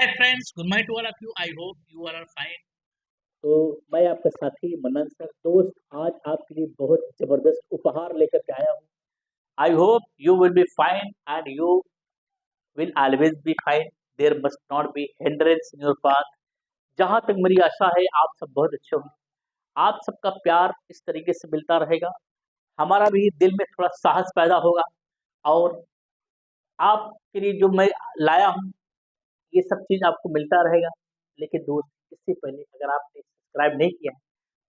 Hi friends, good morning to all of you. I hope you all are fine. तो मैं आपका साथी मनन sir दोस्त आज आपके लिए बहुत जबरदस्त उपहार लेकर के आया हूँ। I hope you will be fine and you will always be fine. There must not be hindrance in your path. जहाँ तक मेरी आशा है आप सब बहुत अच्छे होंगे। आप सबका प्यार इस तरीके से मिलता रहेगा। हमारा भी दिल में थोड़ा साहस पैदा होगा और आपके लिए जो मैं लाया हूँ ये सब चीज़ आपको मिलता रहेगा। लेकिन दोस्त इससे पहले अगर आपने सब्सक्राइब नहीं किया है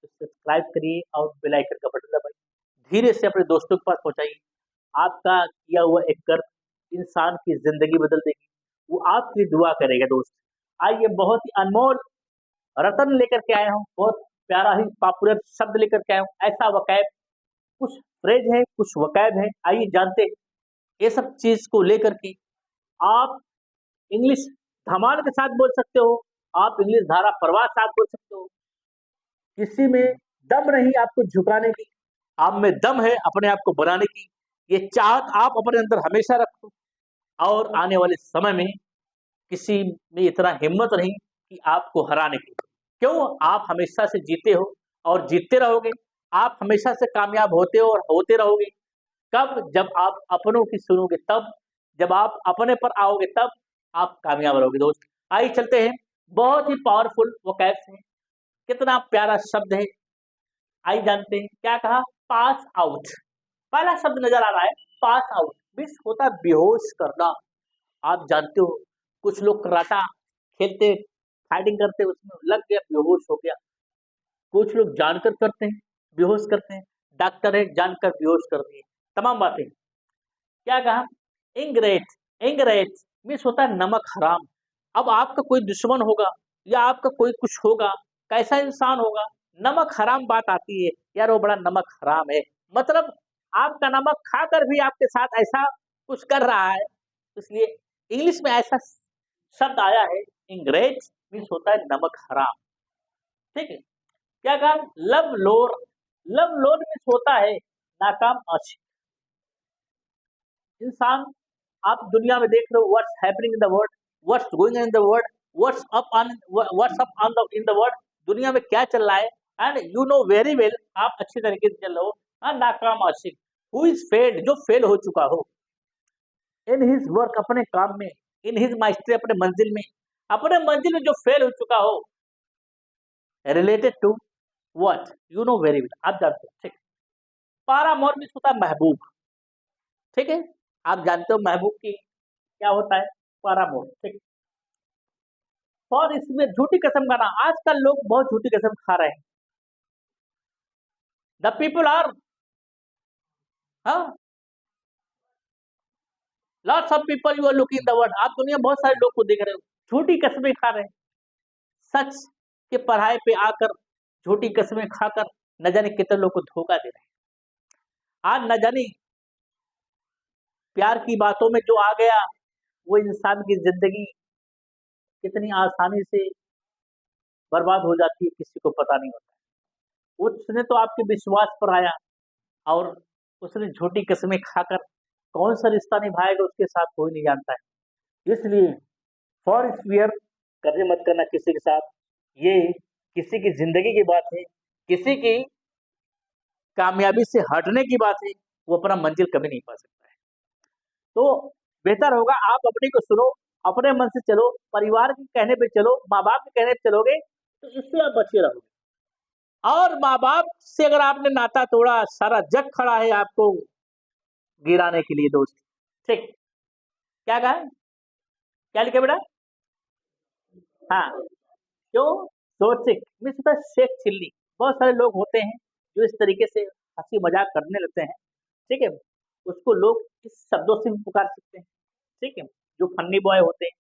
तो सब्सक्राइब करिए और बेल आइकन का बटन दबाइए। धीरे से अपने दोस्तों के पास पहुँचाइए। आपका किया हुआ एक कर्म इंसान की ज़िंदगी बदल देगी। वो आपके लिए दुआ करेगा दोस्त। आइए बहुत ही अनमोल रत्न लेकर के आया हूँ, बहुत प्यारा ही पॉपुलर शब्द लेकर के आया हूँ। ऐसा वकैब कुछ फ्रेज है, कुछ वकैब है। आइए जानते हैं ये सब चीज़ को लेकर के आप इंग्लिश धमाल के साथ बोल सकते हो, आप इंग्लिश धारा प्रवाह साथ बोल सकते हो। किसी में दम नहीं आपको झुकाने की, आप में दम है अपने आप को बनाने की। ये चाहत आप अपने अंदर हमेशा रखो और आने वाले समय में किसी में इतना हिम्मत नहीं कि आपको हराने की। क्यों? आप हमेशा से जीते हो और जीतते रहोगे। आप हमेशा से कामयाब होते हो और होते रहोगे। कब? जब आप अपनों की सुनोगे तब, जब आप अपने पर आओगे तब आप कामयाब रहोगे दोस्त। आइए चलते हैं, बहुत ही पावरफुल वोकैब्स है, कितना प्यारा शब्द है। आइए जानते हैं क्या कहा, पास आउट। पहला शब्द नजर आ रहा है पास आउट, मीन्स होता है बेहोश करना। आप जानते हो कुछ लोग कराटा खेलते, फाइटिंग करते उसमें लग गया बेहोश हो गया। कुछ लोग जानकर करते हैं, बेहोश करते हैं। डॉक्टर है जानकर बेहोश कर दिए। तमाम बातें क्या कहा, इंग्रेट। इंग्रेट मीन्स होता है नमक हराम। अब आपका कोई दुश्मन होगा या आपका कोई कुछ होगा, कैसा इंसान होगा, नमक हराम बात आती है, यार वो बड़ा नमक हराम है। मतलब आपका नमक खाकर भी आपके साथ ऐसा कुछ कर रहा है। इसलिए इंग्लिश में ऐसा शब्द आया है, इंग्रेट मीन्स होता है नमक हराम। ठीक है, क्या कहा, लव लोर। लव लोर मीन्स होता है नाकाम आशिक इंसान। आप दुनिया में देख रहे हो what's happening in the world, what's going in the world, what's up on the in the world. दुनिया में क्या चल रहा है and you know very well, आप अच्छी तरीके से चल रहे हो। नाकाम आशिक हु इज फेल्ड, जो फेल हो चुका हो इन हिज वर्क, अपने काम में, इन हिज माइस्ट्री, अपने मंजिल में, अपने मंजिल में जो फेल हो चुका हो। Related to what, you know very well, आप जानते हो। ठीक, पारा मोर मीन्स होता है महबूब। ठीक है, आप जानते हो महबूब की क्या होता है, पारा मोर। ठीक, और इसमें झूठी कसम खाना, आजकल लोग बहुत झूठी कसम खा रहे हैं। द पीपल आर, हाँ, lots of people you are looking in the world, आप दुनिया में बहुत सारे लोग को देख रहे हो झूठी कस्में खा रहे हैं। सच के पढ़ाई पे आकर झूठी कस्में खाकर न जाने कितने लोग को धोखा दे रहे हैं। आज न जाने प्यार की बातों में जो आ गया वो इंसान की जिंदगी कितनी आसानी से बर्बाद हो जाती है, किसी को पता नहीं होता। उसने तो आपके विश्वास पर आया और उसने झूठी कस्में खाकर कौन सा रिश्ता निभाएगा उसके साथ कोई नहीं जानता है। इसलिए फॉर स्पीयर कभी मत करना किसी के साथ। ये किसी की जिंदगी की बात है, किसी की कामयाबी से हटने की बात है। वो अपना मंजिल कभी नहीं पा सकता है। तो बेहतर होगा आप अपने को सुनो, अपने मन से चलो, परिवार के कहने पे चलो, माँ बाप के कहने पे चलोगे तो इससे आप बचे रहोगे। और माँ बाप से अगर आपने नाता तोड़ा, सारा जग खड़ा है आपको गिराने के लिए दोस्त। ठीक, क्या कहा, क्या लिखे बेटा, हाँ, क्यों, सोचिक मीन्स होता है शेख चिल्ली। बहुत सारे लोग होते हैं जो इस तरीके से हंसी मजाक करने लगते हैं। ठीक है, उसको लोग इस शब्दों से भी पुकार सकते हैं। ठीक है, जो फन्नी बॉय होते हैं,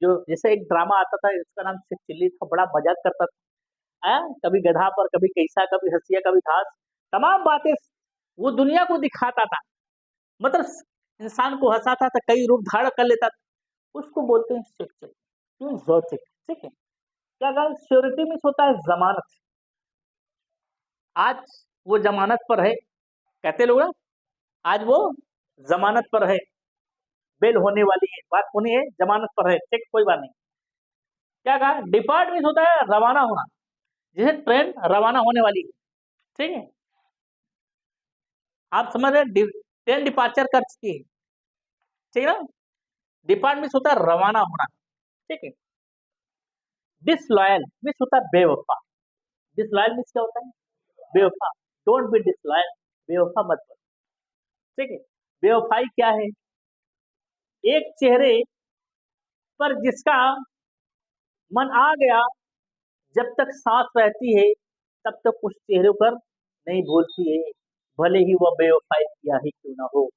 जो जैसे एक ड्रामा आता था इसका नाम शेख चिल्ली था, बड़ा मजाक करता था। कभी गधा पर, कभी कैसा, कभी हंसिया, कभी घास, तमाम बातें वो दुनिया को दिखाता था। मतलब इंसान को हंसाता था, कई रूप धारण कर लेता था। उसको बोलते हैं शेख चिल्ली, जोटिक। ठीक है, क्या कहा, श्योरिटी मीन्स होता है जमानत। आज वो जमानत पर है, कहते लोग ना, आज वो जमानत पर है, बेल होने वाली है, बात होनी है, जमानत पर है। ठीक, कोई बात नहीं। क्या कहा, डिपार्ट मीन्स होता है रवाना होना, जैसे ट्रेन रवाना होने वाली है, ठीक है, आप समझ रहे हैं, ट्रेन डिपार्चर कर चुकी है, ठीक है ना। डिपार्ट मीन्स होता है रवाना होना, ठीक है। डिसलॉयल मीन्स होता है बेवफा। डिसलॉयल मीन्स क्या होता है, बेवफा। डोंट बी डिसलॉयल, बेवफा मत बनो, ठीक है। बेवफाई क्या है, एक चेहरे पर जिसका मन आ गया, जब तक सांस रहती है तब तक उस चेहरे पर नहीं भूलती है, भले ही वह बेवफाई किया ही क्यों ना हो।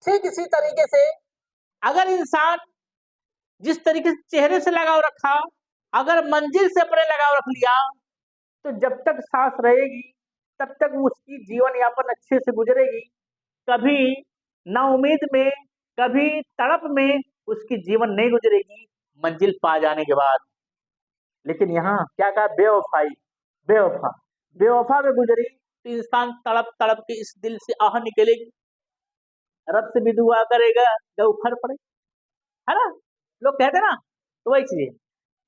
ठीक इसी तरीके से अगर इंसान जिस तरीके से चेहरे से लगाव रखा, अगर मंजिल से अपने लगाव रख लिया, तो जब तक सांस रहेगी तब तक उसकी जीवन यापन अच्छे से गुजरेगी। कभी नाउम्मीद में, कभी तड़प में उसकी जीवन नहीं गुजरेगी मंजिल पा जाने के बाद। लेकिन यहाँ क्या कहा, बेवफाई, बेवफा, बेवफा में गुजरी तो इंसान तड़प तड़प के इस दिल से आह निकलेगी, रब से भी दुआ करेगा जब उखड़ पड़े, है ना, लोग कहते हैं ना, तो वही चीज है।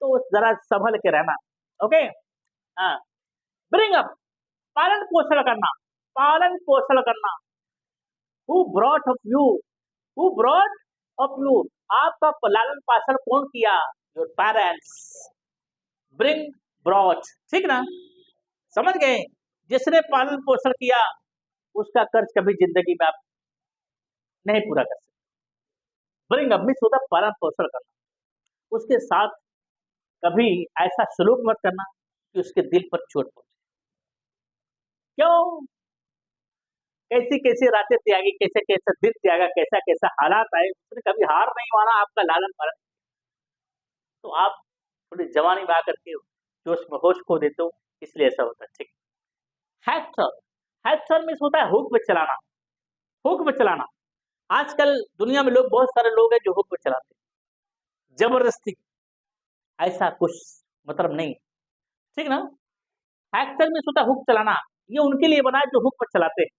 तो जरा संभल के रहना, ओके। हाँ, ब्रिंग अप, पालन पोषण करना, पालन पोषण करना। Who brought of you, who brought of you, आपका लालन पालन कौन किया, योर पेरेंट्स। ब्रिंग, ब्रॉट, ठीक ना, समझ गए, जिसने पालन पोषण किया उसका कर्ज कभी जिंदगी में आप नहीं पूरा कर सकते। ब्रिंग अप मीन्स होता है पालन पोषण करना, उसके साथ कभी ऐसा सलूक मत करना कि उसके दिल पर चोट पहुंचे। क्यों, कैसी कैसी रातें त्यागी, कैसे कैसे दिन त्यागा, कैसा कैसा हालात आए, उसने कभी हार नहीं माना आपका लालन पालन। तो आप थोड़ी जवानी में आकर के जोश में होश खो देते हो, इसलिए ऐसा होता है, ठीक। हैथर, हैथर मीन्स होता है हुक पे चलाना, हुक पे चलाना। आजकल दुनिया में लोग, बहुत सारे लोग हैं जो हुक पे चलाते हैं जबरदस्ती, ऐसा कुछ मतलब नहीं, ठीक ना। हैथर मीन्स होता है हुक चलाना, ये उनके लिए बना है जो हुक पे चलाते हैं,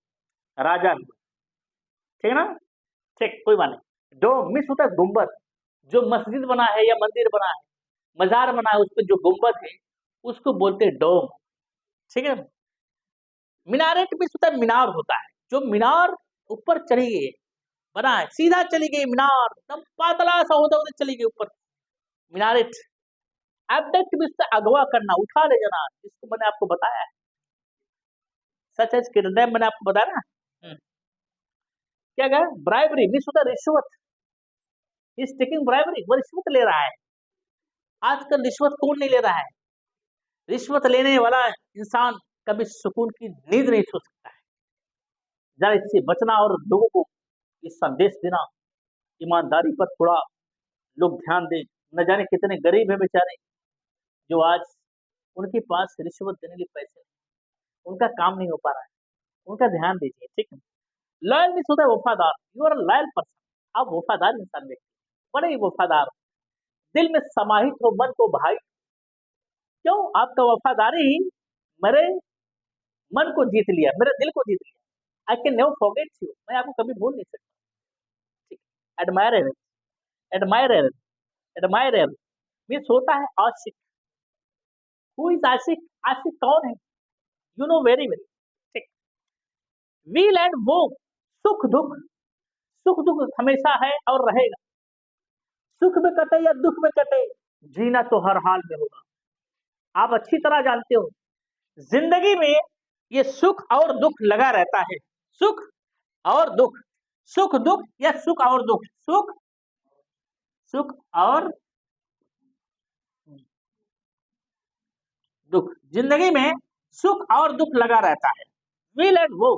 राजा भी, ठीक है ना, ठीक, कोई बात नहीं। डोम मीन्स होता है गुंबद, जो मस्जिद बना है या मंदिर बना है, मजार बना है, उस पर जो गुंबद है उसको बोलते हैं डोम, ठीक है। मीनारेट मीन्स होता है मीनार होता है, जो मीनार ऊपर चढ़ी गई है, बना है, सीधा चली गई मीनार, एकदम पातला सा होता होता चली गई ऊपर, मीनारेट। एब्डक्ट मीन्स अगवा करना, उठा ले जाना, जिसको मैंने आपको बताया है, सच एज किडनैप, मैंने आपको बताया ना। क्या कहा, ब्राइबरी मीन्स होता है रिश्वत, इज टेकिंग ब्राइबरी, वो रिश्वत ले रहा है। आजकल रिश्वत कौन नहीं ले रहा है, रिश्वत लेने वाला इंसान कभी सुकून की नींद नहीं सो सकता है। जरा इससे बचना और लोगों को ये संदेश देना, ईमानदारी पर थोड़ा लोग ध्यान दें। न जाने कितने गरीब हैं बेचारे, जो आज उनके पास रिश्वत देने के पैसे नहीं, उनका काम नहीं हो पा रहा है, उनका ध्यान दीजिए, ठीक है। लॉयल मीन्स होता है वफादार, यू आर लॉयल पर्सन, आप वफादार इंसान व्यक्ति, बड़े ही वफादार, दिल में समाहित हो, मन को भाई। क्यों, आपका वफादारी ही मेरे मन को जीत लिया, मेरे दिल को जीत लिया। I can never forget you, मैं आपको कभी भूल नहीं सकता, ठीक। एडमायरर, एडमायरर, एडमायरर मीन्स होता है आशिक। हु इज आशिक, आशिक कौन है, यू नो वेरी वेरी, ठीक। वील एंड वो, सुख दुख, सुख दुख हमेशा है और रहेगा, सुख में कटे या दुख में कटे, जीना तो हर हाल में होगा। आप अच्छी तरह जानते हो जिंदगी में ये सुख और दुख लगा रहता है, सुख और दुख, सुख दुख या सुख और दुख, सुख, सुख और दुख, जिंदगी में सुख और दुख लगा रहता है। विल एंड वो,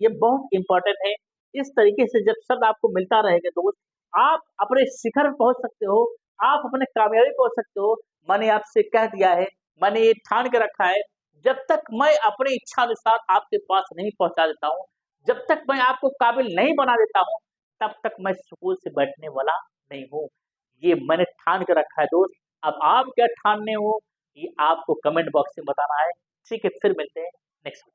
ये बहुत इंपॉर्टेंट है। इस तरीके से जब शब्द आपको मिलता रहेगा दोस्त, आप अपने शिखर में पहुंच सकते हो, आप अपने कामयाबी पहुंच सकते हो। मैंने आपसे कह दिया है, मैंने ये ठान के रखा है, जब तक मैं अपनी इच्छा अनुसार आपके पास नहीं पहुंचा देता हूँ, जब तक मैं आपको काबिल नहीं बना देता हूँ, तब तक मैं सुकून से बैठने वाला नहीं हूँ। ये मैंने ठान के रखा है दोस्त। अब आप क्या ठानने हो, ये आपको कमेंट बॉक्स में बताना है, ठीक है। फिर मिलते हैं नेक्स्ट।